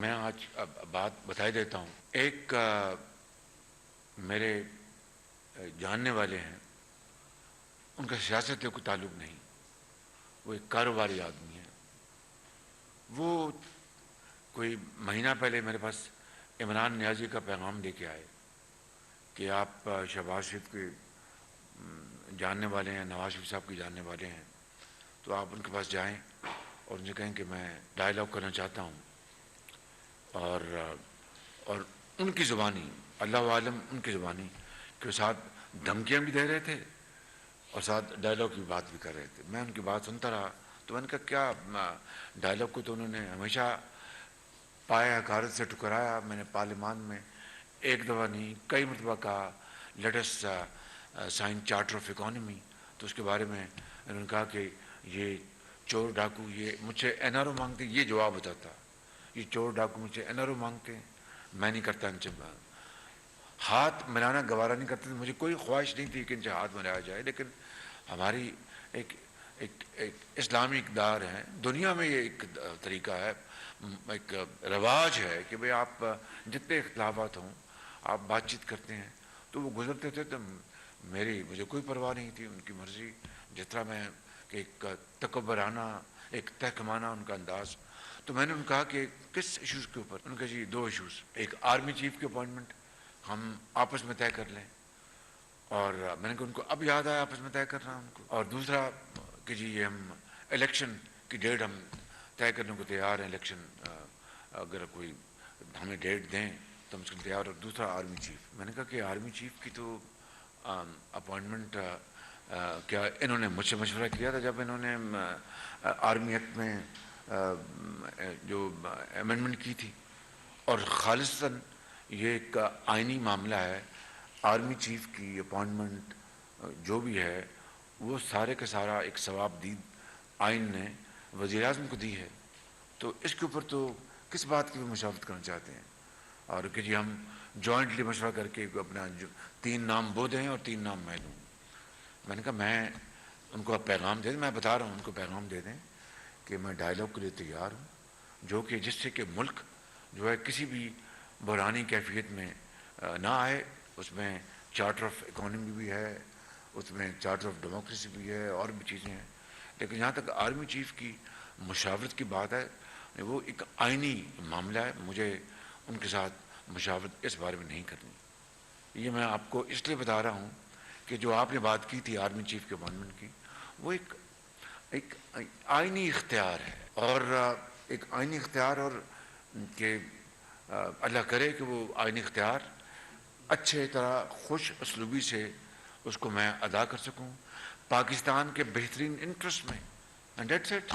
میں آج بات بتائی دیتا ہوں۔ ایک میرے جاننے والے ہیں، ان کا سیاست سے کوئی تعلق نہیں، وہ ایک کاروباری آدمی ہے۔ وہ کوئی مہینہ پہلے میرے پاس عمران نیازی کا پیغام دے کے آئے کہ آپ شہباز شریف کے جاننے والے ہیں، نواز شریف صاحب کے جاننے والے ہیں، تو آپ ان کے پاس جائیں اور ان سے کہیں کہ میں ڈائلاگ کرنا چاہتا ہوں۔ اور ان کی زبانی، اللہ عالم ان کی زبانی کے ساتھ دھمکیاں بھی دے رہے تھے اور ساتھ ڈائلاگ کی بات بھی کر رہے تھے۔ میں ان کی بات سنتا رہا تو میں نے کہا کیا ڈائلاگ کو تو انہوں نے ہمیشہ پایا حقارت سے ٹکرایا۔ میں نے پارلیمان میں ایک دفعہ نہیں کئی مرتبہ کہا latest sign charter of economy, تو اس کے بارے میں انہوں نے کہا کہ یہ چور ڈاکو یہ مجھ سے این آر او مانگتے، یہ جواب ہوتا تھا، یہ چور ڈاکو مجھ سے این آر او مانگتے ہیں، میں نہیں کرتا ان سے ہاتھ ملانا، گوارا نہیں کرتے تھے۔ مجھے کوئی خواہش نہیں تھی کہ ان سے ہاتھ ملایا جائے، لیکن ہماری ایک ایک ایک اسلامی اقدار ہے، دنیا میں یہ ایک طریقہ ہے، ایک رواج ہے کہ بھئی آپ جتنے اختلافات ہوں آپ بات چیت کرتے ہیں۔ تو وہ گزرتے تھے تو مجھے کوئی پرواہ نہیں تھی، ان کی مرضی، جس طرح میں کہ ایک تکبرانہ، ایک تحکمانہ ان کا انداز۔ تو میں نے ان کہا کہ کس ایشوز کے اوپر؟ ان کا جی دو ایشوز، ایک آرمی چیف کی اپوائنٹمنٹ ہم آپس میں طے کر لیں، اور میں نے کہا ان کو اب یاد آیا آپس میں طے کرنا ان کو، اور دوسرا کہ جی یہ ہم الیکشن کی ڈیٹ ہم طے کرنے کو تیار ہیں، الیکشن اگر کوئی ہمیں ڈیٹ دیں تو ہم اس کے لیے تیار۔ اور دوسرا آرمی چیف، میں نے کہا کہ آرمی چیف کی تو اپوائنٹمنٹ کیا انہوں نے مجھ سے مشورہ کیا تھا جب انہوں نے آرمی ایکٹ میں جو امینڈمنٹ کی تھی، اور خالصتاً یہ ایک آئینی معاملہ ہے۔ آرمی چیف کی اپوائنٹمنٹ جو بھی ہے وہ سارے کا سارا ایک ثواب دید آئین نے وزیر اعظم کو دی ہے، تو اس کے اوپر تو کس بات کی بھی مشاورت کرنا چاہتے ہیں؟ اور کہ جی ہم جوائنٹلی مشورہ کر کے اپنا 3 نام وہ دیں اور 3 نام میں دوں۔ میں نے کہا میں ان کو پیغام دے دیں، میں بتا رہا ہوں ان کو پیغام دے دیں کہ میں ڈائلاگ کے لیے تیار ہوں، جو کہ جس سے کہ ملک جو ہے کسی بھی بحرانی کیفیت میں نہ آئے۔ اس میں چارٹر آف اکانومی بھی ہے، اس میں چارٹر آف ڈیموکریسی بھی ہے، اور بھی چیزیں ہیں، لیکن جہاں تک آرمی چیف کی مشاورت کی بات ہے وہ ایک آئینی معاملہ ہے، مجھے ان کے ساتھ مشاورت اس بارے میں نہیں کرنی۔ یہ میں آپ کو اس لیے بتا رہا ہوں کہ جو آپ نے بات کی تھی آرمی چیف کے اپوائنٹمنٹ کی، وہ ایک آئینی اختیار ہے، اور ایک آئینی اختیار، اور کہ اللہ کرے کہ وہ آئینی اختیار اچھے طرح خوش اسلوبی سے اس کو میں ادا کر سکوں پاکستان کے بہترین انٹرسٹ میں، اینڈ دیٹس اٹ۔